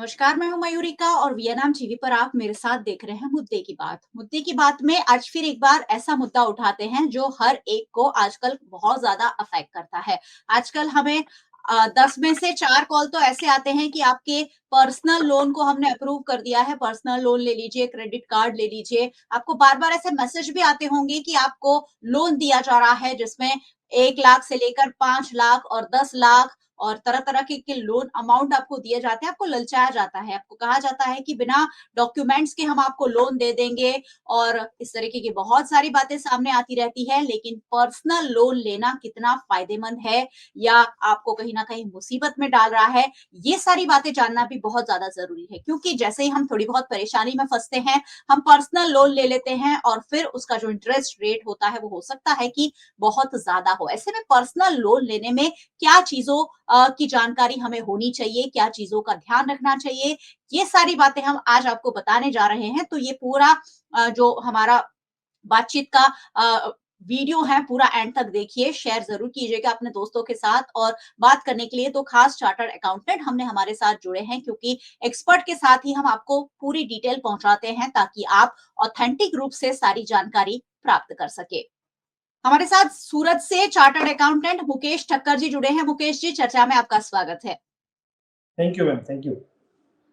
नमस्कार, मैं हूं मयूरिका और वियतनाम टीवी पर आप मेरे साथ देख रहे हैं मुद्दे की बात। मुद्दे की बात में आज फिर एक बार ऐसा मुद्दा उठाते हैं जो हर एक को आजकल बहुत ज्यादा अफेक्ट करता है। आजकल हमें 10 में से 4 कॉल तो ऐसे आते हैं कि आपके पर्सनल लोन को हमने अप्रूव कर दिया है, पर्सनल लोन ले लीजिए, क्रेडिट कार्ड ले लीजिए। आपको बार-बार ऐसे मैसेज भी आते होंगे कि आपको लोन दिया जा रहा है जिसमें 1 लाख से लेकर 5 लाख और 10 लाख और तरह-तरह के लोन अमाउंट आपको दिए जाते हैं, आपको ललचाया जाता है, आपको कहा जाता है कि बिना डॉक्यूमेंट्स के हम आपको लोन दे देंगे और इस तरीके की बहुत सारी बातें सामने आती रहती है। लेकिन पर्सनल लोन लेना कितना फ़ायदेमंद है या आपको कहीं न कहीं मुसीबत में डाल रहा है, ये सारी बातें जानना भी बहुत ज़्यादा ज़रूरी है क्योंकि जैसे ही हम थोड़ी बहुत परेशानी में फँसते हैं, हम पर्सनल लोन ले लेते हैं और फिर उसका जो इंटरेस्ट रेट होता है, वो हो सकता है कि बहुत ज़्यादा हो। ऐसे में पर्सनल लोन लेने में क्या चीज़ों की जानकारी हमें होनी चाहिए, क्या चीज़ों का ध्यान रखना चाहिए, ये सारी बातें हम आज आपको बताने जा रहे हैं। तो ये पूरा जो हमारा बातचीत का वीडियो है पूरा एंड तक देखिए, शेयर ज़रूर कीजिएगा अपने दोस्तों के साथ और बात करने के लिए 2 खास चार्टर्ड अकाउंटेंट हमने हमारे साथ जुड़े हैं क्योंकि एक्सपर्ट के साथ ही हम आपको पूरी डिटेल पहुँचाते हैं ताकि आप ऑथेंटिक रूप से सारी जानकारी प्राप्त कर सकें। हमारे साथ सूरत से चार्टर्ड अकाउंटेंट मुकेश ठक्कर जी जुड़े हैं। मुकेश जी, चर्चा में आपका स्वागत है। Thank you ma'am, thank you.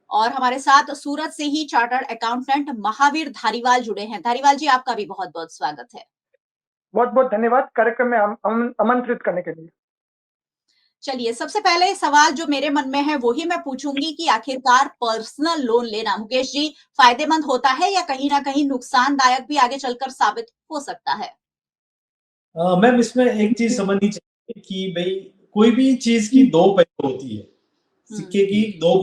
और हमारे साथ सूरत से ही चार्टर्ड अकाउंटेंट महावीर धारीवाल जुड़े हैं। धारीवाल जी, आपका भी बहुत-बहुत स्वागत है। बहुत-बहुत धन्यवाद कार्यक्रम में आमंत्रित करने के लिए। चलिए, सबसे पहले सवाल जो मेरे मन में है वो ही मैं पूछूंगी कि आखिरकार पर्सनल लोन लेना मुकेश जी फायदेमंद होता है या कहीं ना कहीं नुकसानदायक भी आगे चलकर साबित हो सकता है? मैम इसमें एक चीज समझनी चाहिए कि भाई कोई भी चीज की दो पहलू होती है, सिक्के की दो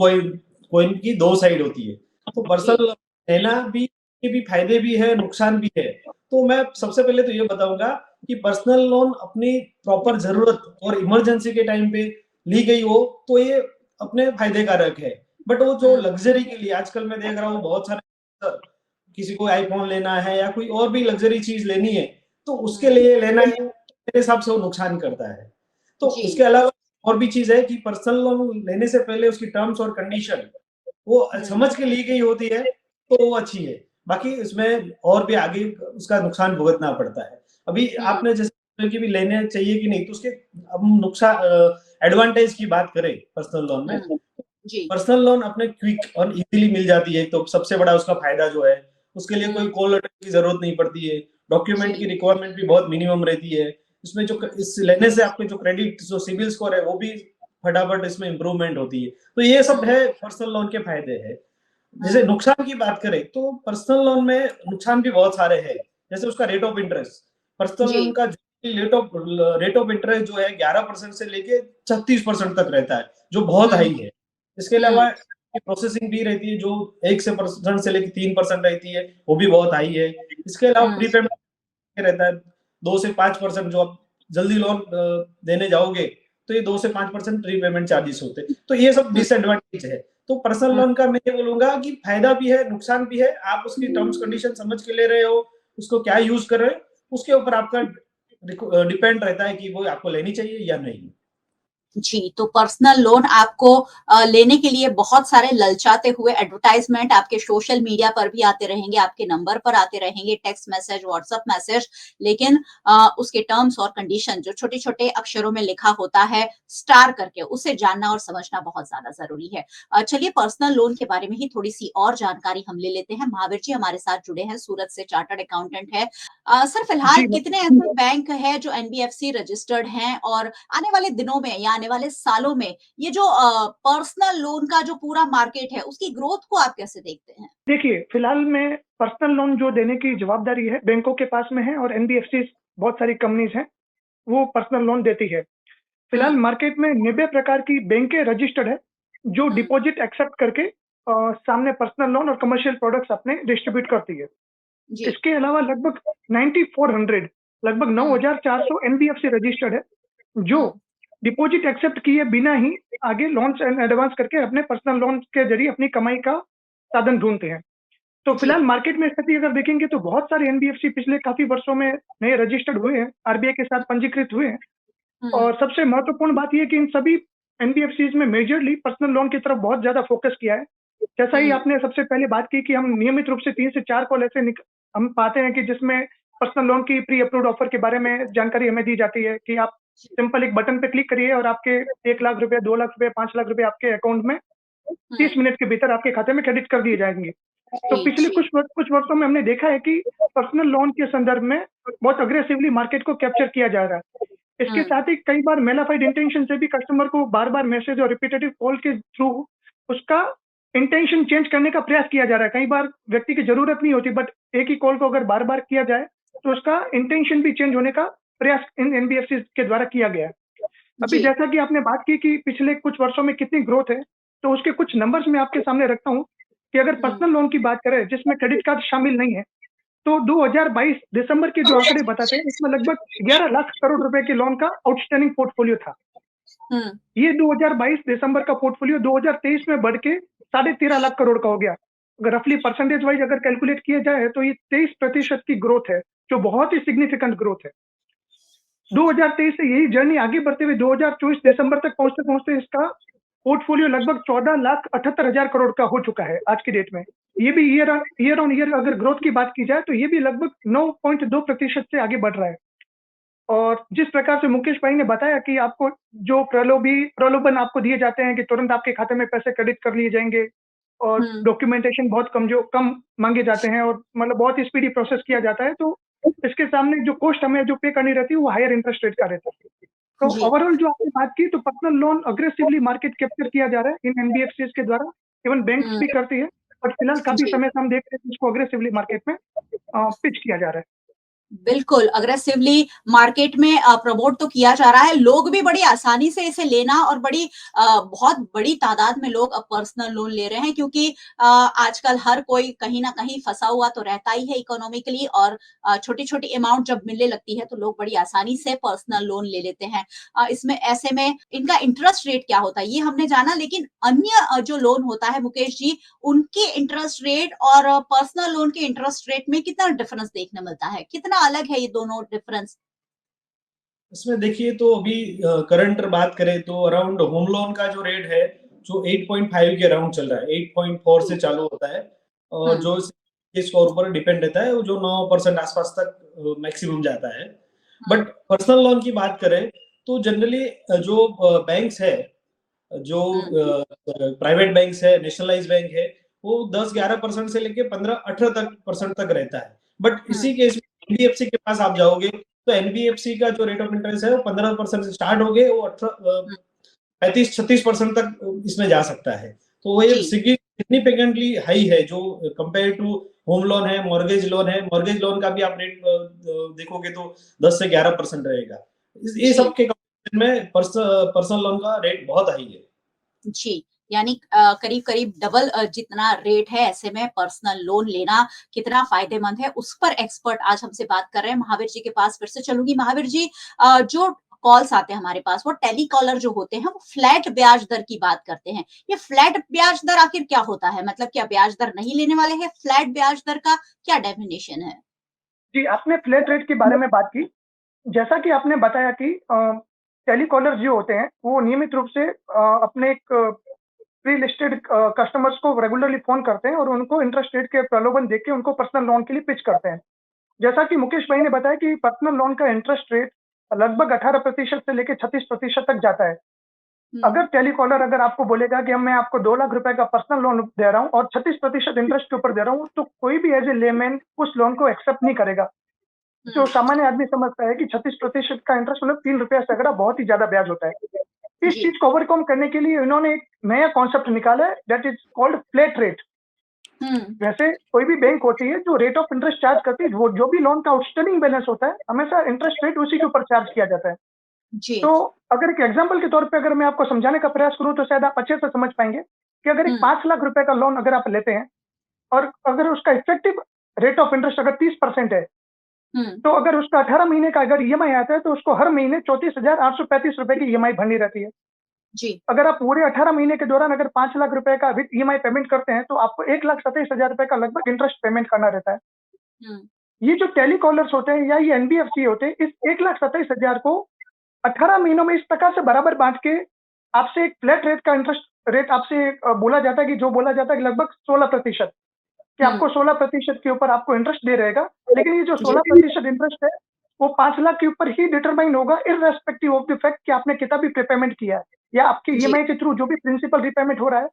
कॉइन की दो साइड होती है। तो पर्सनल लेना भी के भी फायदे भी है, नुकसान भी है। तो मैं सबसे पहले तो ये बताऊंगा कि पर्सनल लोन अपनी प्रॉपर जरूरत और इमरजेंसी के टाइम पे ली गई हो तो ये अपने फायदे कारक है। बट वो जो लग्जरी के लिए आजकल मैं देख रहा हूँ बहुत सारे, किसी को आईफोन लेना है या कोई और भी लग्जरी चीज लेनी है तो उसके लिए लेना है, मेरे हिसाब से वो नुकसान करता है। तो उसके अलावा और भी चीज है कि पर्सनल लोन लेने से पहले उसकी टर्म्स और कंडीशन वो समझ के ली गई होती है तो वो अच्छी है। बाकी इसमें और भी आगे उसका नुकसान भुगतना पड़ता है। अभी आपने जैसे कि भी लेने चाहिए कि नहीं, तो उसके हम नुकसान एडवांटेज की बात करें पर्सनल लोन में, पर्सनल लोन अपने क्विक और इजीली मिल जाती है। तो सबसे बड़ा उसका फायदा जो है, उसके लिए कोई कॉल लेटर की जरूरत नहीं पड़ती है। डॉक्यूमेंट की रिक्वायरमेंट भी बहुत मिनिमम रहती है। इसमें जो इस लेने से आपके जो क्रेडिट जो सिविल स्कोर है वो भी फटाफट इसमें इंप्रूवमेंट होती है। तो ये सब है पर्सनल लोन के फायदे हैं। जैसे नुकसान की बात करें तो पर्सनल लोन में नुकसान भी बहुत सारे हैं। जैसे उसका rate of interest, personal loan का रेट ऑफ इंटरेस्ट जो है 11% से लेके 36% तक रहता है, जो बहुत हाई है। इसके अलावा प्रोसेसिंग फी रहती है जो 1% से लेके 3% रहती है, वो भी बहुत हाई है। इसके अलावा प्रीपेमेंट रहता है 2 से 5%, जो आप जल्दी लोन देने जाओगे तो ये 2 से 5% प्रीपेमेंट चार्जेस होते हैं। तो ये सब डिसएडवांटेज है। तो पर्सनल लोन का मैं ये बोलूंगा कि फायदा भी है, नुकसान भी है। आप उसकी टर्म्स कंडीशन समझ के ले रहे हो, उसको क्या यूज कर रहे हो, उसके ऊपर आपका डिपेंड रहता है कि वो आपको लेनी चाहिए या नहीं। जी, तो पर्सनल लोन आपको लेने के लिए बहुत सारे ललचाते हुए एडवर्टाइजमेंट आपके सोशल मीडिया पर भी आते रहेंगे, आपके नंबर पर आते रहेंगे, टेक्स्ट मैसेज, व्हाट्सएप मैसेज, लेकिन उसके टर्म्स और कंडीशन जो छोटे-छोटे अक्षरों में लिखा होता है, स्टार करके, उसे जानना और समझना बहुत ज़्यादा ज़रूरी है। चलिए पर्सनल लोन के बारे में ही थोड़ी-सी और जानकारी हम ले लेते हैं। महावीर जी हमारे साथ जुड़े हैं, सूरत से चार्टर्ड अकाउंटेंट है। सर फिलहाल कितने ऐसे बैंक हैं जो एनबीएफसी रजिस्टर्ड हैं और आने वाले दिनों में या आने वाले सालों में ये जो पर्सनल लोन का जो पूरा मार्केट है उसकी ग्रोथ को आप कैसे देखते हैं? देखिए, फिलहाल में पर्सनल लोन जो देने की जवाबदारी है बैंकों के पास में है और एनबीएफसी बहुत सारी कंपनीज हैं, वो पर्सनल लोन देती है। फिलहाल मार्केट में 90 प्रकार की बैंकें रजिस्टर्ड है, जो डिपॉजिट एक्सेप्ट करके सामने पर्सनल लोन और कमर्शियल प्रोडक्ट्स अपने डिस्ट्रीब्यूट करती है। इसके अलावा लगभग 9400 लगभग 9400 एनबीएफसी रजिस्टर्ड है, जो डिपॉजिट एक्सेप्ट किए बिना ही आगे लोन्स एंड एडवांस करके अपने पर्सनल लोन के जरिए अपनी कमाई का साधन ढूंढते हैं। तो फिलहाल मार्केट में स्थिति अगर देखेंगे तो बहुत सारे एनबीएफसी पिछले काफी वर्षों में नए रजिस्टर्ड हुए हैं, आरबीआई के साथ पंजीकृत हुए हैं। और सबसे महत्वपूर्ण बात यह कि इन सभी एनबीएफसीज में मेजरली पर्सनल लोन की तरफ बहुत ज्यादा फोकस किया है, जैसा ही आपने सबसे पहले बात की कि हम नियमित रूप से 3 से 4 कॉल ऐसे हम पाते हैं कि जिसमें पर्सनल लोन की प्री अप्रूव्ड ऑफर के बारे में जानकारी हमें दी जाती है कि आप सिंपल एक बटन पे क्लिक करिए और आपके 1 लाख रुपए, 2 लाख रुपए, 5 लाख रुपए आपके अकाउंट में 30 मिनट के भीतर आपके खाते में क्रेडिट कर दिए जाएँगे। तो पिछले जी। कुछ वर्षों में हमने देखा है कि पर्सनल लोन के संदर्भ में बहुत अग्रेसिवली मार्केट को कैप्चर किया जा रहा है। इसके हुँ, साथ ही कई बार मेलाफाइड इंटेंशन से भी कस्टमर को बार-बार मैसेज और रिपीटेटिव कॉल के थ्रू उसका इंटेंशन चेंज करने का प्रयास किया जा रहा है। कई बार व्यक्ति की ज़रूरत नहीं होती बट एक ही कॉल को अगर बार-बार किया जाए, तो उसका इंटेंशन भी चेंज होने का प्रयास इन एनबीएफसीज़ के द्वारा किया गया है। अभी जी। जैसा कि आपने बात की कि पिछले कुछ वर्षों में कितनी ग्रोथ है, तो उसके कुछ नंबर्स मैं आपके सामने रखता हूँ कि अगर हुँ, पर्सनल लोन की बात करें जिसमें क्रेडिट कार्ड शामिल नहीं है, तो 2022 दिसंबर के जो आंकड़े बताते हैं इसमें लगभग 11 लाख करोड़ रुपए के लोन का आउटस्टैंडिंग पोर्टफोलियो था। हुँ, ये 2022 दिसंबर का पोर्टफोलियो 2023 में बढ़ के साढ़े 13 लाख करोड़ का हो गया। अगर रफली परसेंटेज वाइज अगर कैलकुलेट किया जाए तो ये 23% की ग्रोथ है, जो बहुत ही सिग्निफिकेंट ग्रोथ है। 2023 से यही जर्नी आगे बढ़ते हुए 2024 दिसंबर तक पहुँचते-पहुँचते इसका पोर्टफोलियो लगभग 14,78,000 करोड़ का हो चुका है आज की डेट में। ये भी ईयर ऑन ईयर अगर ग्रोथ की बात की जाए तो ये भी लगभग 9.2% से आगे बढ़ रहा है। और जिस प्रकार से मुकेश भाई ने बताया कि आपको जो प्रलोभन आपको दिए जाते हैं कि तुरंत आपके खाते में पैसे क्रेडिट कर लिए जाएँगे और हुँ, डॉक्यूमेंटेशन बहुत कम माँगे जाते हैं और मतलब बहुत ही स्पीडी प्रोसेस किया जाता है, तो इसके सामने जो कॉस्ट हमें जो पे करनी रहती है, वो हायर इंटरेस्ट रेट का रहता है। तो जी। ओवरऑल जो आपने बात की तो personal loan aggressively market capture किया जा रहा है इन एनबीएफसीज़ के द्वारा, इवन बैंक्स हुँ, भी करती है, बट फिलहाल काफ़ी जी। समय से हम देख रहे हैं कि इसको अग्रेसिवली मार्केट में पिच किया जा रहा है। बिल्कुल, अग्रेसिवली मार्केट में प्रमोट तो किया जा रहा है। लोग भी बड़ी आसानी से इसे लेना और बहुत बड़ी तादाद में लोग अब पर्सनल लोन ले रहे हैं क्योंकि आजकल हर कोई कहीं न कहीं फँसा हुआ तो रहता ही है इकोनॉमिकली और छोटी-छोटी अमाउंट जब मिलने लगती है तो लोग बड़ी आसानी से पर्सनल लोन ले लेते हैं। इसमें ऐसे में इनका इंटरेस्ट रेट क्या होता है, ये हमने जाना लेकिन अन्य जो लोन होता है मुकेश जी, उनके इंटरेस्ट रेट और पर्सनल लोन के इंटरेस्ट रेट में कितना डिफरेंस देखने मिलता है? कितना अलग है ये दोनों डिफरेंस? इसमें देखिए तो अभी करंट बात करें तो अराउंड होम लोन का जो रेट है, जो 8.5 के अराउंड चल रहा है, 8.4 से चालू होता है और हुँ, जो सिबिल स्कोर पर डिपेंड रहता है, वो जो 9% आसपास तक मैक्सिमम जाता है। हुँ, बट पर्सनल लोन की बात करें तो जनरली जो बैंक्स है, जो हुँ, प्राइवेट बैंक्स है, नेशनलाइज़ बैंक है, वो 10-11% से लेके 15-18 तक परसेंट तक रहता है। बट हुँ, इसी केस में एनबीएफसी के पास आप जाओगे, तो एनबीएफसी का जो रेट ऑफ इंटरेस्ट है वो 15% से स्टार्ट होके वो हुँ, 35-36% तक इसमें जा सकता है। तो वो ये जी, सिग्निफिकेंटली हाई है जो कंपेयर टू होम लोन है, मॉर्गेज लोन है। मॉर्गेज लोन का भी आप रेट देखोगे तो 10 से 11% रहेगा। ये सब जी, के कंपैरिज़न में पर्सनल लोन का रेट बहुत हाई है। जी। यानी करीब-करीब डबल जितना रेट है, ऐसे में पर्सनल लोन लेना कितना फ़ायदेमंद है, उस पर एक्सपर्ट आज हमसे बात कर रहे हैं। महावीर जी के पास फिर से चलूँगी। महावीर जी जो कॉल्स आते हैं हमारे पास, वो टेलीकॉलर जो होते हैं, वो फ्लैट ब्याज दर की बात करते हैं। ये फ्लैट ब्याज दर आखिर क्या होता है? मतलब क्या ब्याज दर नहीं लेने वाले हैं? फ्लैट ब्याज दर का क्या डेफिनिशन है? जी, आपने फ्लैट रेट के बारे में बात की। जैसा कि आपने बताया कि टेलीकॉलर जो होते हैं, वो नियमित रूप से अपने एक प्री लिस्टेड कस्टमर्स को रेगुलरली फ़ोन करते हैं और उनको इंटरेस्ट रेट के प्रलोभन देके उनको पर्सनल लोन के लिए पिच करते हैं। जैसा कि मुकेश भाई ने बताया कि पर्सनल लोन का इंटरेस्ट रेट लगभग 18% से लेके 36% तक जाता है। हुँ, अगर टेलीकॉलर अगर आपको बोलेगा कि मैं आपको 2 लाख रुपए का पर्सनल लोन दे रहा हूँ और 36% इंटरेस्ट के ऊपर दे रहा हूँ, तो कोई भी एज़ ए लेमैन उस लोन को एक्सेप्ट नहीं करेगा। हुँ, जो सामान्य आदमी समझता है कि 36% का इंटरेस्ट मतलब ₹3 सैकड़ा बहुत ही ज़्यादा ब्याज होता है। इस जी, चीज़ को ओवरकम करने के लिए इन्होंने एक नया कॉन्सेप्ट निकाला है that is called flat rate. हुँ, वैसे कोई भी बैंक होती है जो रेट ऑफ इंटरेस्ट चार्ज करती है, वो जो भी लोन का आउटस्टैंडिंग बैलेंस होता है, हमेशा इंटरेस्ट रेट उसी के ऊपर चार्ज किया जाता है। जी, तो अगर एक एग्ज़ाम्पल के तौर पे अगर मैं आपको समझाने का प्रयास करूँ तो शायद आप अच्छे से समझ पाएँगे कि अगर एक हुँ, 5 लाख रुपए का लोन अगर आप लेते हैं और अगर उसका इफेक्टिव रेट ऑफ इंटरेस्ट अगर 30% है, हुँ, तो अगर उसका 18 महीने का अगर ईएमआई आता है, तो उसको हर महीने 34,835 रुपए की ईएमआई भरनी रहती है। जी, अगर आप पूरे 18 महीने के दौरान अगर 5 लाख रुपए का विथ ईएमआई पेमेंट करते हैं, तो आपको 1,27,000 रुपए का लगभग इंटरेस्ट पेमेंट करना रहता है। हुँ, ये जो टेलीकॉलर्स होते हैं या ये एनबीएफसी होते हैं, इस 1,27,000 को 18 महीनों में इस प्रकार से बराबर बाँट के आपसे एक फ्लैट रेट का इंटरेस्ट रेट आपसे बोला जाता है कि जो बोला जाता है कि लगभग 16% कि आपको 16% के ऊपर आपको इंटरेस्ट दे रहेगा। लेकिन ये जो जी। 16% इंटरेस्ट है, वो 5 लाख के ऊपर ही डिटरमाइन होगा इर्रेस्पेक्टिव ऑफ द फैक्ट कि आपने कितना भी प्रीपेमेंट किया है या आपके जी। ईएमआई के थ्रू जो भी प्रिंसिपल रीपेमेंट हो रहा है,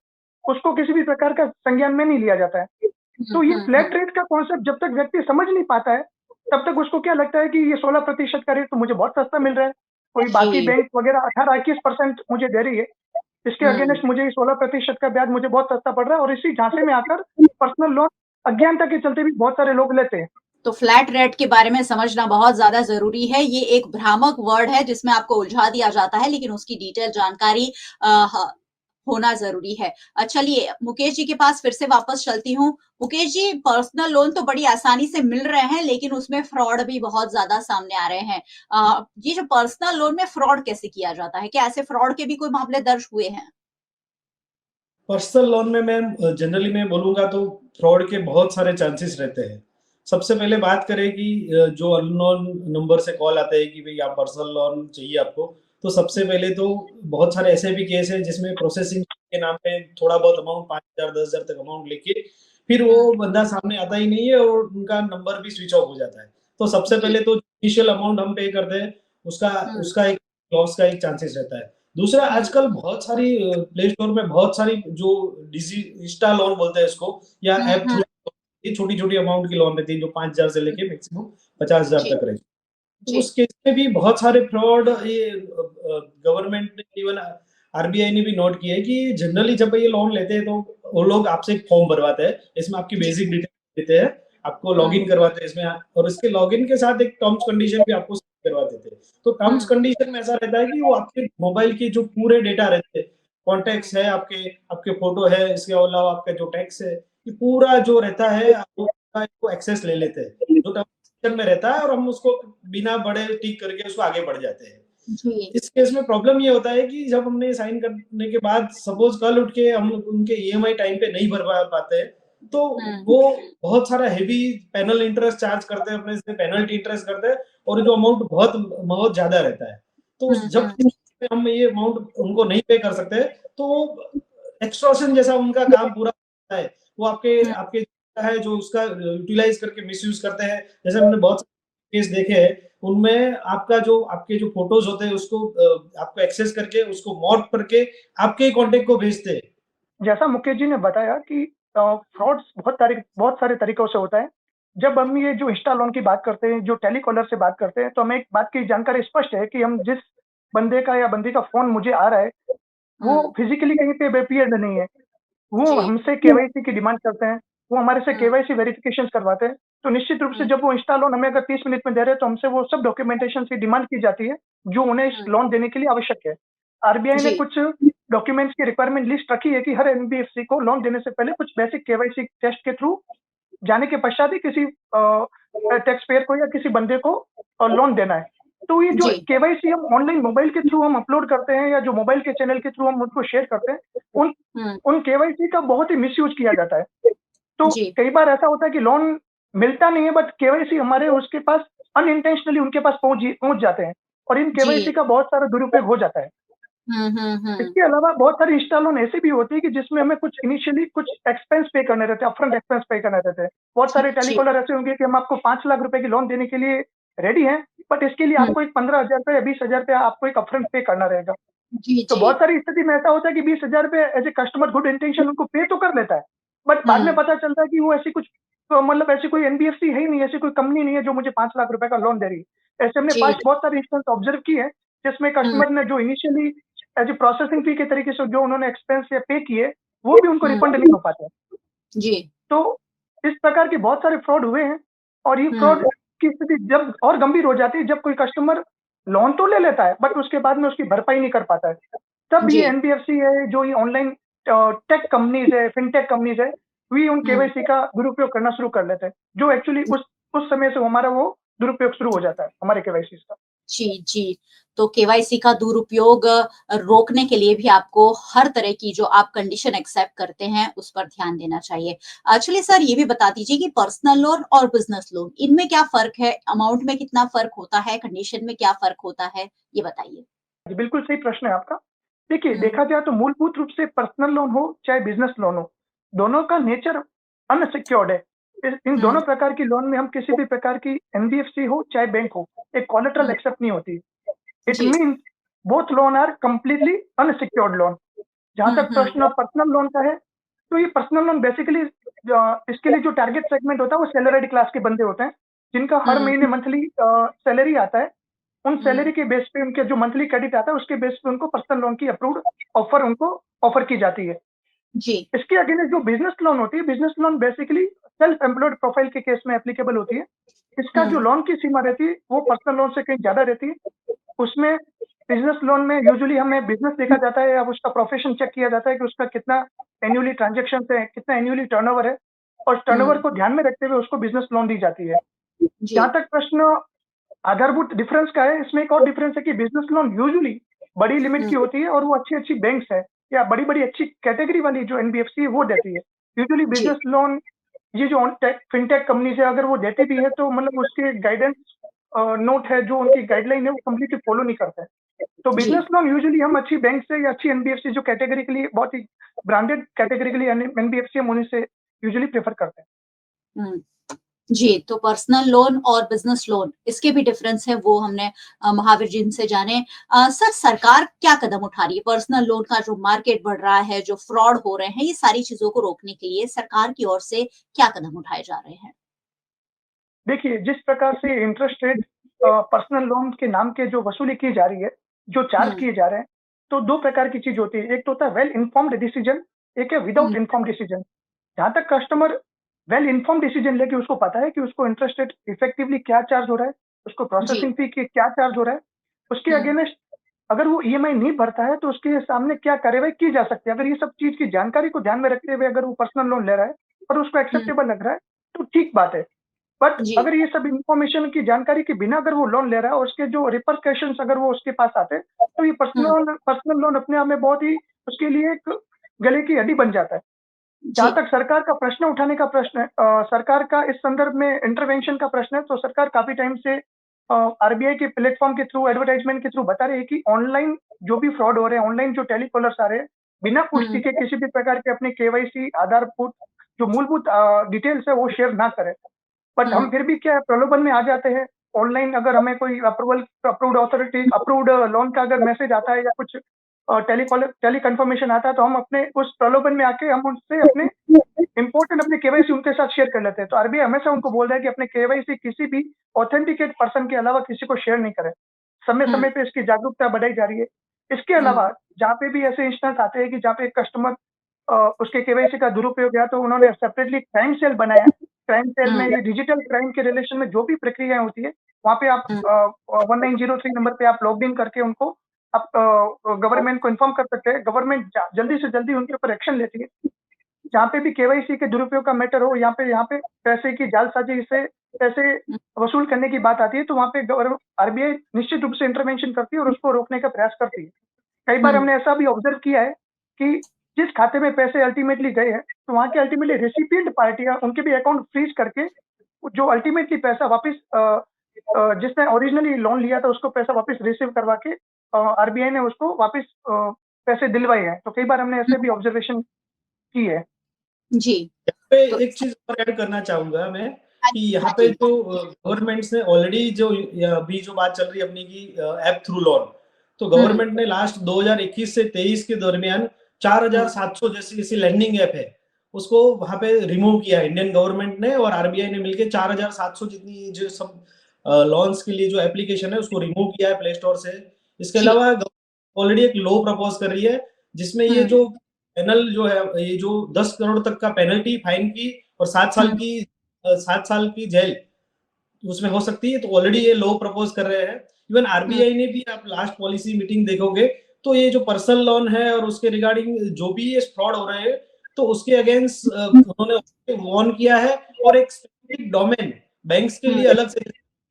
उसको किसी भी प्रकार का संज्ञान में नहीं लिया जाता है। तो ये फ्लैट रेट का कॉन्सेप्ट जब तक व्यक्ति समझ नहीं पाता है, तब तक उसको क्या लगता है कि ये 16% का रेट तो मुझे बहुत सस्ता मिल रहा है। कोई बाकी जी। बैंक वगैरह 18-21% मुझे दे रही है। इसके हुँ। अगेंस्ट मुझे ये 16% का ब्याज मुझे बहुत सस्ता पड़ रहा है और इसी झांसे में आकर पर्सनल लोन अज्ञानता के चलते भी बहुत सारे लोग लेते हैं। तो फ्लैट रेट के बारे में समझना बहुत ज़्यादा ज़रूरी है। ये एक भ्रामक वर्ड है जिसमें आपको उलझा दिया जाता है, लेकिन उसकी डिटेल जानकारी अ, ह होना ज़रूरी है। चलिए मुकेश जी के पास फिर से वापस चलती हूँ। मुकेश जी, पर्सनल लोन तो बड़ी आसानी से मिल रहे हैं, लेकिन उसमें फ्रॉड भी बहुत ज़्यादा सामने आ रहे हैं। ये जो पर्सनल लोन में फ्रॉड कैसे किया जाता है? क्या ऐसे फ्रॉड के भी कोई मामले दर्ज हुए हैं? पर्सनल लोन में मैं जनरली मैं बोलूँगा तो फ्रॉड के बहुत सारे चांसेस रहते हैं। सबसे पहले बात करें कि जो अननोन नंबर से कॉल आता है कि भई आप पर्सनल लोन चाहिए आपको, तो सबसे पहले तो बहुत सारे ऐसे भी केस हैं जिसमें प्रोसेसिंग के नाम पे थोड़ा बहुत अमाउंट 5,000 10,000 तक अमाउंट लेके फिर वो हुँ, बंदा सामने आता ही नहीं है और उनका नंबर भी स्विच ऑफ हो जाता है। तो सबसे जी। पहले तो इनिशियल अमाउंट हम पे करते हैं, उसका हुँ, उसका एक लॉस का एक चांसेस रहता है। दूसरा हुँ, आजकल बहुत सारी प्ले स्टोर में बहुत सारी जो डिजी इंस्टा लोन बोलते हैं इसको या हुँ, ऐप हुँ, थ्रू ये छोटी-छोटी अमाउंट की लोन रहती है जो 5,000 से हुँ, लेके मैक्सिमम 50,000 जी, तक रहती है। तो जी। उस केस में भी बहुत सारे फ्रॉड ये गवर्नमेंट ने इवन आरबीआई ने भी नोट किया है कि जनरली जब ये लोन लेते हैं तो वो लोग आपसे एक फॉर्म भरवाते हैं। इसमें आपकी जी। बेसिक डिटेल देते हैं, आपको हुँ, लॉगिन करवाते हैं इसमें और इसके लॉगिन के साथ एक टर्म्स कंडीशन भी आपको sign करवा देते हैं। तो टर्म्स हुँ, कंडीशन में ऐसा रहता है कि वो आपके मोबाइल के जो पूरे डेटा रहते हैं, हुँ, कॉन्टैक्ट्स है आपके, आपके फोटो है, इसके अलावा आपका जो टेक्स्ट है, ये पूरा जो रहता है वो इसको एक्सेस ले लेते हैं। जो टर्म्स कंडीशन में रहता है और हम उसको बिना बड़े टिक करके उसको आगे बढ़ जाते हैं। जी। इस केस में प्रॉब्लम ये होता है कि जब हमने साइन करने के बाद सपोज़ कल उठ के हम उनके ईएमआई टाइम पे नहीं भर पाते हैं, तो हुँ, वो बहुत सारा हेवी पेनल इंटरेस्ट चार्ज करते हैं, अपने से पेनल्टी इंटरेस्ट करते हैं और जो अमाउंट बहुत बहुत ज़्यादा रहता है। तो हुँ, जब हुँ, हम ये अमाउंट उनको नहीं पे कर सकते, तो वो एक्सटॉर्शन जैसा उनका काम पूरा होता है। वो आपके हुँ, आपके है जो उसका यूटिलाइज़ करके मिसयूज़ करते हैं। जैसे हमने बहुत सारे केस देखे हैं उनमें आपका जो आपके जो फ़ोटोज़ होते हैं उसको आपको एक्सेस करके उसको मॉर्फ करके आपके ही कॉन्टैक्ट को भेजते हैं। जैसा मुकेश जी ने बताया कि फ्रॉड्स बहुत सारे तरीकों से होता है। जब हम ये जो इंस्टा लोन की बात करते हैं, जो टेलीकॉलर से बात करते हैं, तो हमें एक बात की जानकारी स्पष्ट है कि हम जिस बंदे का या बंदी का फ़ोन मुझे आ रहा है, वो हुँ, फिज़िकली कहीं पे अपीयर्ड नहीं है। वो जी। हमसे केवाईसी की डिमांड करते हैं, वो हमारे से हुँ, केवाईसी वेरिफ़िकेशंस करवाते हैं। तो निश्चित रूप से हुँ, जब वो इंस्टा लोन हमें अगर 30 मिनट में दे रहे हैं, तो हमसे वो सब डॉक्यूमेंटेशन की डिमांड की जाती है, जो उन्हें इस हुँ, लोन देने के लिए आवश्यक है। आरबीआई ने जी। कुछ डॉक्यूमेंट्स की रिक्वायरमेंट लिस्ट रखी है कि हर एनबीएफसी को लोन देने से पहले कुछ बेसिक केवाईसी टेस्ट के थ्रू जाने के पश्चात ही किसी टैक्स पेयर को या किसी बंदे को लोन देना है। तो ये जो जी। केवाईसी हम ऑनलाइन मोबाइल के थ्रू हम अपलोड करते हैं या जो मोबाइल के चैनल के थ्रू हम उनको शेयर करते हैं, उन हुँ, उन केवाईसी का बहुत ही मिसयूज़ किया जाता है। तो जी, कई बार ऐसा होता है कि लोन मिलता नहीं है बट केवाईसी हमारे उसके पास अनइंटेंशनली उनके पास पहुँच जाते हैं और इन केवाईसी जी। का बहुत सारा दुरुपयोग हो जाता है। हुँ, हुँ, हुँ, इसके अलावा बहुत सारी इंस्टा लोन ऐसी भी होती है कि जिसमें हमें कुछ इनिशियली कुछ एक्सपेंस पे करने रहते हैं, अपफ्रंट एक्सपेंस पे करने रहते हैं। बहुत सारे जी। टेलीकॉलर ऐसे होंगे कि हम आपको 5 लाख रुपए की लोन देने के लिए रेडी हैं, बट इसके लिए हुँ, आपको एक 15,000 रुपए या 20,000 रुपया आपको एक अपफ्रंट पे करना रहेगा। जी, तो जी। बहुत सारी स्थिति में ऐसा होता है कि 20,000 रुपए as a customer good intention उनको पे तो कर लेता है, बट बाद में हुँ, पता चलता है कि वो ऐसी कुछ मतलब ऐसी कोई एनबीएफसी है ही नहीं, ऐसी कोई कंपनी नहीं है जो मुझे 5 लाख रुपए का लोन दे रही है। ऐसे हमने जी। पास्ट बहुत सारे इंस्टेंस ऑब्जर्व किए हैं, जिसमें हुँ, कस्टमर ने जो initially as a processing fee के तरीके से जो उन्होंने एक्सपेंस या पे किए, वो भी उनको हुँ, रिफंड नहीं हो पाते। जी। तो इस प्रकार के बहुत सारे फ्रॉड हुए हैं और ये हुँ, फ्रॉड की स्थिति जब और गंभीर हो जाती है जब कोई कस्टमर लोन तो ले लेता है बट उसके बाद में उसकी भरपाई नहीं कर पाता है। तब जी। ये एनबीएफसी है, जो ये ऑनलाइन टेक कंपनीज़ है, फिनटेक कंपनीज़ है, वे उन हुँ, केवाईसी का दुरुपयोग करना शुरू कर लेते हैं, जो एक्चुअली उस समय से हमारा वो दुरुपयोग शुरू हो जाता है, हमारे केवाईसीज़ का। जी, जी। तो केवाईसी का दुरुपयोग रोकने के लिए भी आपको हर तरह की जो आप कंडीशन एक्सेप्ट करते हैं, उस पर ध्यान देना चाहिए। चलिए सर ये भी बता दीजिए कि पर्सनल लोन और बिज़नेस लोन, इनमें क्या फ़र्क है? अमाउंट में कितना फ़र्क होता है? कंडीशन में क्या फ़र्क होता है? ये बताइए? जी, बिल्कुल सही प्रश्न है आपका। देखिए, देखा जाए तो मूलभूत रूप से पर्सनल लोन हो चाहे बिजनेस लोन हो, दोनों का नेचर अनसिक्योर्ड है। इन दोनों प्रकार की लोन में हम किसी भी प्रकार की एनबीएफसी हो चाहे बैंक हो, एक कोलेटरल एक्सेप्ट नहीं होती। इट जी। Means both loan are completely unsecured loan. जहाँ तक प्रश्न पर्सनल लोन का है, तो ये पर्सनल लोन बेसिकली इसके लिए जो टारगेट सेगमेंट होता है वो सैलरीड क्लास के बंदे होते हैं, जिनका हर महीने मंथली सैलरी आता है। उन सैलरी के बेस पे उनके जो मंथली क्रेडिट आता है उसके बेस पे उनको पर्सनल लोन की अप्रूव्ड ऑफर उनको ऑफर की जाती है। जी। इसके अगेंस्ट जो बिजनेस लोन होती है, business loan basically self employed profile के केस में एप्लीकेबल होती है। इसका जो लोन की सीमा रहती है वो पर्सनल लोन से कहीं ज्यादा रहती है। उसमें बिजनेस लोन में यूजुअली हमें बिजनेस देखा जाता है, अब उसका प्रोफेशन चेक किया जाता है कि उसका कितना एनुअली ट्रांजेक्शन है, कितना एनुअली टर्नओवर है, और टर्नओवर को ध्यान में रखते हुए उसको बिजनेस लोन दी जाती है। जी। जहाँ तक प्रश्न आधारभूत डिफरेंस का है, इसमें एक और डिफरेंस है कि बिजनेस लोन यूजुअली बड़ी लिमिट की होती है और वो अच्छी-अच्छी बैंक्स है या बड़ी-बड़ी अच्छी कैटेगरी वाली जो एनबीएफसी है वो देती है। यूजुअली जी। बिजनेस लोन ये जो टेक फिनटेक कंपनीज है अगर वो देती भी है तो मतलब उसके गाइडेंस नोट है, जो उनकी गाइडलाइन है वो कंप्लीटली फॉलो नहीं करते हैं। तो जी। बिजनेस लोन यूजुअली हम अच्छी बैंक से या अच्छी एनबीएफसी जो कैटेगरी के लिए बहुत ही ब्रांडेड कैटेगरी के लिए एनबीएफसी हम उन्हीं से यूजुअली प्रेफर करते हैं। हुँ। जी, तो पर्सनल लोन और बिज़नेस लोन इसके भी डिफरेंस है वो हमने महावीर जी से जाने। सर सरकार क्या कदम उठा रही है? पर्सनल लोन का जो मार्केट बढ़ रहा है, जो फ्रॉड हो रहे हैं, ये सारी चीज़ों को रोकने के लिए सरकार की ओर से क्या कदम उठाए जा रहे हैं? देखिए, जिस प्रकार से इंटरेस्ट रेट पर्सनल लोन के नाम के जो वसूली की जा रही है, जो चार्ज हुँ, किए जा रहे हैं, तो 2 प्रकार की चीज़ होती है। एक तो होता है वेल इन्फॉर्म्ड डिसीजन, एक है विदाउट हुँ, इन्फॉर्म्ड डिसीजन। जहाँ तक कस्टमर वेल इन्फॉर्म्ड डिसीजन लेके उसको पता है कि उसको इंटरेस्ट रेट इफेक्टिवली क्या चार्ज हो रहा है, उसको जी, प्रोसेसिंग फी के क्या चार्ज हो रहा है, उसके हुँ, अगेंस्ट अगर वो ईएमआई नहीं भरता है, तो उसके सामने क्या कार्रवाई की जा सकती है। अगर ये सब चीज़ की जानकारी को ध्यान में रखते हुए अगर वो पर्सनल लोन ले रहा है और उसको हुँ, एक्सेप्टेबल लग रहा है, तो ठीक बात है। बट जी, अगर ये सब इन्फॉर्मेशन की जानकारी के बिना अगर वो लोन ले रहा है और उसके जो रिपरकशंस अगर वो उसके पास आते हैं, तो ये हुँ, पर्सनल लोन अपने आप में बहुत ही उसके लिए एक गले की हड्डी बन जाता है। जहाँ जी, तक सरकार का प्रश्न उठाने का प्रश्न है, सरकार का इस संदर्भ में इंटरवेंशन का प्रश्न है, तो सरकार काफ़ी टाइम से आरबीआई के प्लेटफ़ॉर्म के थ्रू, एडवर्टाइज़मेंट के थ्रू बता रही है कि ऑनलाइन जो भी फ्रॉड हो रहे हैं, ऑनलाइन जो टेलीकॉलर्स आ रहे हैं, बिना पुष्टि हुँ, के किसी भी प्रकार के अपने केवाईसी, आधार पुट जो मूलभूत डिटेल्स है वो शेयर ना करें। बट हम हुँ, फिर भी क्या है प्रलोभन में आ जाते हैं। ऑनलाइन अगर हमें कोई अप्रूव्ड अथॉरिटी अप्रूव्ड लोन का अगर मैसेज आता है या कुछ टेली कंफर्मेशन आता है, तो हम अपने उस प्रलोभन में आके हम उनसे अपने इम्पोर्टेंट अपने केवाईसी उनके साथ शेयर कर लेते हैं। तो आरबीआई हमेशा उनको बोल रहा है कि अपने केवाईसी किसी भी ऑथेंटिकेट पर्सन के अलावा किसी को शेयर नहीं करें। हुँ, समय-समय पे इसकी जागरूकता बढ़ाई जा रही है। इसके हुँ, अलावा जहाँ पे भी ऐसे इंस्टेंस आते हैं कि जहाँ पे कस्टमर उसके केवाईसी का दुरुपयोग किया, तो उन्होंने सेपरेटली क्राइम सेल बनाया है। क्राइम सेल में हुँ, ये डिजिटल क्राइम के रिलेशन में जो भी प्रक्रियाएँ होती है, वहाँ पे आप हुँ, 1903 नंबर पे आप लॉगिन करके उनको आप गवर्नमेंट को इन्फॉर्म कर सकते हैं। गवर्नमेंट जल्दी से जल्दी उनके ऊपर एक्शन लेती है। जहाँ पे भी केवाईसी के दुरुपयोग का मैटर हो, यहाँ पे पैसे की जालसाज़ी से पैसे हुँ, वसूल करने की बात आती है, तो वहाँ पे आरबीआई निश्चित रूप से इंटरवेंशन करती है और उसको रोकने का प्रयास करती है। कई बार हुँ, हमने ऐसा भी ऑब्ज़र्व किया है कि जिस खाते में पैसे अल्टीमेटली गए हैं, तो वहाँ के अल्टीमेटली रेसिपिएंट पार्टियाँ उनके भी अकाउंट फ्रीज़ करके जो अल्टीमेटली पैसा वापस जिसने ओरिजिनली लोन लिया था उसको पैसा वापस रिसीव करवा के आरबीआई ने उसको वापस पैसे दिलवाए हैं। तो कई बार हमने हुँ, ऐसे भी ऑब्ज़र्वेशन की है। जी, यहाँ पे तो एक चीज़ और ऐड करना चाहूँगा मैं हाँ कि जी, यहाँ हाँ पे जी, जो गवर्नमेंट्स ने ऑलरेडी जो अभी जो बात चल रही है अपनी की ऐप थ्रू लोन, तो हुँ, गवर्नमेंट ने लास्ट 2021 से 23 के दरमियान हुँ, 4700 जैसी लैंडिंग ऐप है, उसको वहाँ पे रिमूव किया है इंडियन गवर्नमेंट ने और आरबीआई ने मिलके 4700 जितनी जो सब लोन्स के लिए जो एप्लीकेशन है उसको रिमूव किया है प्ले स्टोर से। इसके जी, अलावा ऑलरेडी एक लॉ प्रपोज़ कर रही है, जिसमें ये हुँ, जो पेनल जो है ये जो 10 करोड़ तक का पेनल्टी फाइन की और 7 साल की जेल उसमें हो सकती है, तो ऑलरेडी ये लॉ प्रपोज़ कर रहे हैं। इवन हुँ, आरबीआई ने भी आप लास्ट पॉलिसी मीटिंग देखोगे, तो ये जो पर्सनल लोन है और उसके रिगार्डिंग जो भी ये फ्रॉड हो रहे हैं, तो उसके अगेंस्ट उन्होंने वार्न किया है और एक स्पेसिफिक डोमेन बैंक्स के हुँ, लिए अलग से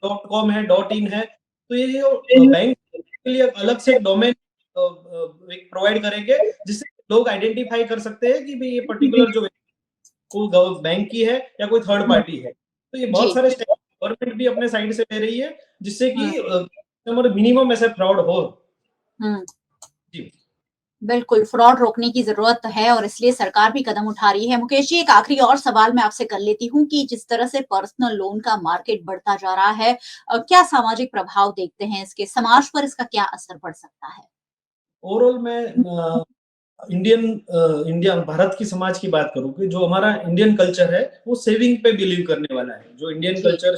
.com है, .in है, तो ये जो बैंक के लिए अलग से एक डोमेन एक प्रोवाइड करेंगे, जिससे लोग आइडेंटिफाई कर सकते हैं कि भई ये पर्टिकुलर जो को बैंक की है या कोई थर्ड हुँ, पार्टी है। तो ये बहुत जी, सारे स्टेप गवर्नमेंट भी अपने साइड से ले रही है, जिससे कि हुँ, कस्टमर मिनिमम ऐसे फ्रॉड हो। हुँ। जी। बिल्कुल, फ्रॉड रोकने की ज़रूरत है और इसलिए सरकार भी कदम उठा रही है। मुकेश जी, एक आखिरी और सवाल मैं आपसे कर लेती हूँ कि जिस तरह से पर्सनल लोन का मार्केट बढ़ता जा रहा है, क्या सामाजिक प्रभाव देखते हैं इसके? समाज पर इसका क्या असर पड़ सकता है? ओवरऑल मैं इंडिया भारत की समाज की बात करूँ कि जो हमारा इंडियन कल्चर है, वो सेविंग पे बिलीव करने वाला है। जो इंडियन जी। कल्चर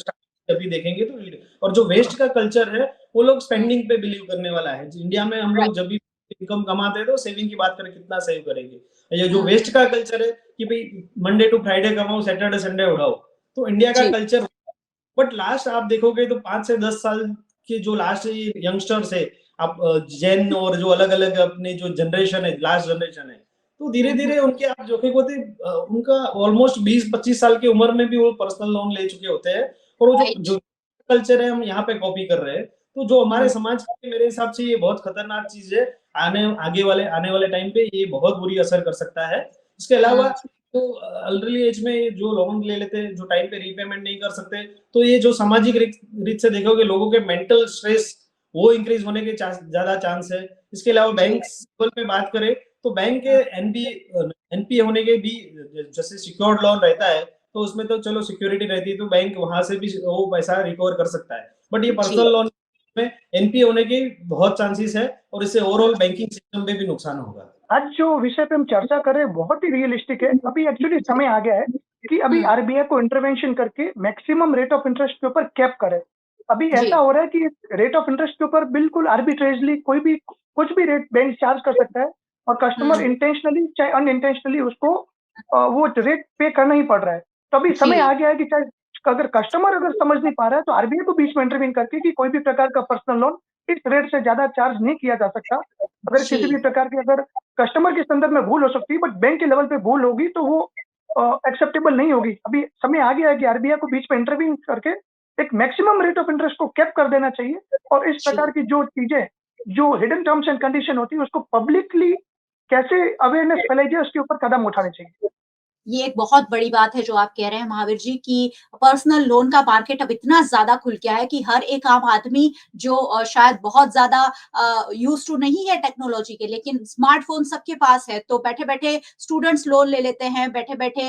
अभी देखेंगे तो और जो वेस्ट का कल्चर है, वो लोग हुँ, स्पेंडिंग पे बिलीव करने वाला है। इंडिया में हम राइट। लोग जब भी इनकम कमाते हैं तो सेविंग की बात करें कितना सेव करेंगे। ये जो हुँ, वेस्ट का कल्चर है कि भई मंडे टू फ्राइडे कमाओ, सैटरडे संडे उड़ाओ। तो इंडिया का जी। कल्चर बट लास्ट आप देखोगे तो 5 से 10 साल के जो लास्ट ये यंगस्टर्स है, आप जेन और जो अलग-अलग अपने जो जनरेशन है, लास्ट जनरेशन है, तो हुँ, हुँ। धीरे-धीरे उनके आप देखोगे उनका ऑलमोस्ट 20-25 साल की उम्र में भी वो पर्सनल लोन ले चुके होते हैं और वो जो राइट। जो कल्चर है हम यहाँ पे कॉपी कर रहे हैं। तो जो हमारे हुँ, समाज के लिए मेरे हिसाब से ये बहुत खतरनाक चीज़ है। आने वाले टाइम पे ये बहुत बुरी असर कर सकता है। इसके अलावा हुँ, तो अर्ली एज में जो लोन ले लेते हैं, जो टाइम पे रीपेमेंट नहीं कर सकते, तो ये जो सामाजिक रीत से देखोगे लोगों के मेंटल स्ट्रेस वो इंक्रीज होने के ज्यादा चांस है। इसके अलावा जी, बैंक लेवल पे बात करें तो बैंक के हुँ, एनपीए होने के भी जैसे सिक्योर्ड लोन रहता है तो उसमें तो चलो सिक्योरिटी रहती है तो बैंक वहां से भी वो पैसा रिकवर कर सकता है। बट ये जी, पर्सनल लोन में एनपीए होने के बहुत चांसेस है और इससे हुँ, ओवरऑल बैंकिंग सिस्टम पे भी नुकसान होगा। आज जो विषय पे हम चर्चा कर रहे हैं बहुत ही रियलिस्टिक है। अभी एक्चुअली जी, समय आ गया है कि अभी हुँ, आरबीआई को इंटरवेंशन करके मैक्सिमम रेट ऑफ इंटरेस्ट के ऊपर कैप करे। अभी ऐसा जी, हो रहा है कि रेट ऑफ इंटरेस्ट के ऊपर बिल्कुल आर्बिट्रेजली कोई भी कुछ भी रेट बैंक चार्ज कर सकता है और कस्टमर हुँ, इंटेंशनली चाहे अनइंटेंशनली उसको वो रेट पे करना ही पड़ रहा है। तो अभी समय जी, आ गया है कि चाहे अगर कस्टमर अगर समझ नहीं पा रहा है तो आरबीआई को बीच में इंटरवीन करके कि कोई भी प्रकार का पर्सनल लोन इस रेट से ज़्यादा चार्ज नहीं किया जा सकता। अगर किसी भी जी, प्रकार की अगर कस्टमर के संदर्भ में भूल हो सकती है, बट बैंक के लेवल पे भूल होगी तो वो एक्सेप्टेबल नहीं होगी। अभी समय आ गया है कि आरबीआई को बीच में इंटरवीन करके एक मैक्सिमम रेट ऑफ इंटरेस्ट को कैप कर देना चाहिए और इस जी। प्रकार की जो चीज़ें, जो हिडन टर्म्स एंड कंडीशन होती है, उसको पब्लिकली कैसे अवेयरनेस फैलाई जाए, उसके ऊपर कदम उठाने चाहिए। ये एक बहुत बड़ी बात है जो आप कह रहे हैं महावीर जी कि पर्सनल लोन का मार्केट अब इतना ज़्यादा खुल गया है कि हर एक आम आदमी जो शायद बहुत ज़्यादा यूज़्ड टू नहीं है टेक्नोलॉजी के, लेकिन स्मार्टफ़ोन सबके पास है। तो बैठे-बैठे स्टूडेंट्स लोन ले लेते हैं, बैठे-बैठे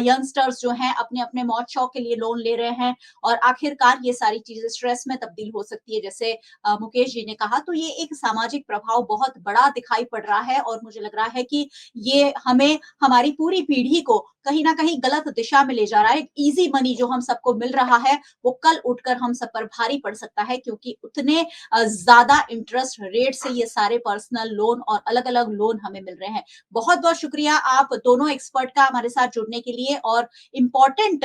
यंगस्टर्स जो हैं अपने-अपने मौज-शौक के लिए लोन ले रहे हैं और आखिरकार ये सारी चीज़ें स्ट्रेस में तब्दील हो सकती है जैसे मुकेश जी ने कहा। तो ये एक सामाजिक प्रभाव बहुत बड़ा दिखाई पड़ रहा है और मुझे लग रहा है कि ये हमें हमारी पूरी पीढ़ी को कहीं न कहीं गलत दिशा में ले जा रहा है। एक ईज़ी मनी जो हम सबको मिल रहा है, वो कल उठकर हम सब पर भारी पड़ सकता है क्योंकि उतने ज़्यादा इंटरेस्ट रेट से ये सारे पर्सनल लोन और अलग-अलग लोन हमें मिल रहे हैं। बहुत-बहुत शुक्रिया आप दोनों एक्सपर्ट का हमारे साथ जुड़ने के लिए और इम्पोर्टेंट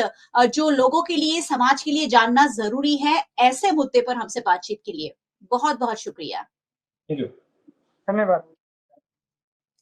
जो लोगों के लिए, समाज के लिए जानना ज़रूरी है, ऐसे मुद्दे पर हमसे बातचीत के लिए। बहुत-बहुत शुक्रिया। Thank you. धन्यवाद।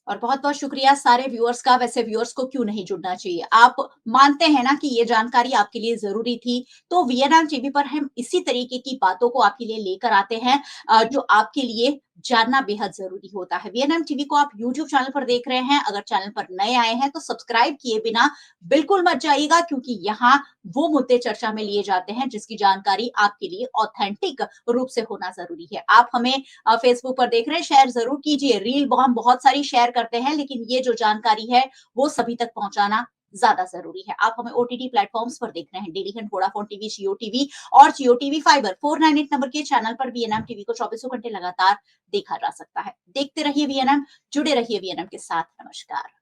और बहुत-बहुत शुक्रिया सारे व्यूअर्स का, वैसे व्यूअर्स को क्यों नहीं जुड़ना चाहिए? आप मानते हैं ना कि ये जानकारी आपके लिए ज़रूरी थी, तो वीएनएम टीवी पर हम इसी तरीके की बातों को आपके लिए लेकर आते हैं जो आपके लिए जानना बेहद ज़रूरी होता है। वीएनएम टीवी को आप यूट्यूब चैनल पर देख रहे हैं, अगर चैनल पर नए आए हैं तो सब्सक्राइब किए बिना बिल्कुल मत जाइएगा क्योंकि यहाँ वो मुद्दे चर्चा में लिए जाते हैं जिसकी जानकारी आपके लिए ऑथेंटिक रूप से होना ज़रूरी है। आप हमें फेसबुक पर देख रहे हैं, शेयर ज़रूर कीजिए। रील हम बहुत सारी शेयर करते हैं, लेकिन ये जो जानकारी है, वो सभी तक पहुँचाना ज़्यादा ज़रूरी है। आप हमें ओटीटी प्लेटफ़ॉर्म्स पर देख रहे हैं, डेली हंट, वोडाफोन टीवी, जियो टीवी और जियो टीवी फाइबर 498 नंबर के चैनल पर वीएनएम टीवी को चौबीसों घंटे लगातार देखा जा सकता है। देखते रहिए वीएनएम, जुड़े रहिए वीएनएम के साथ। नमस्कार।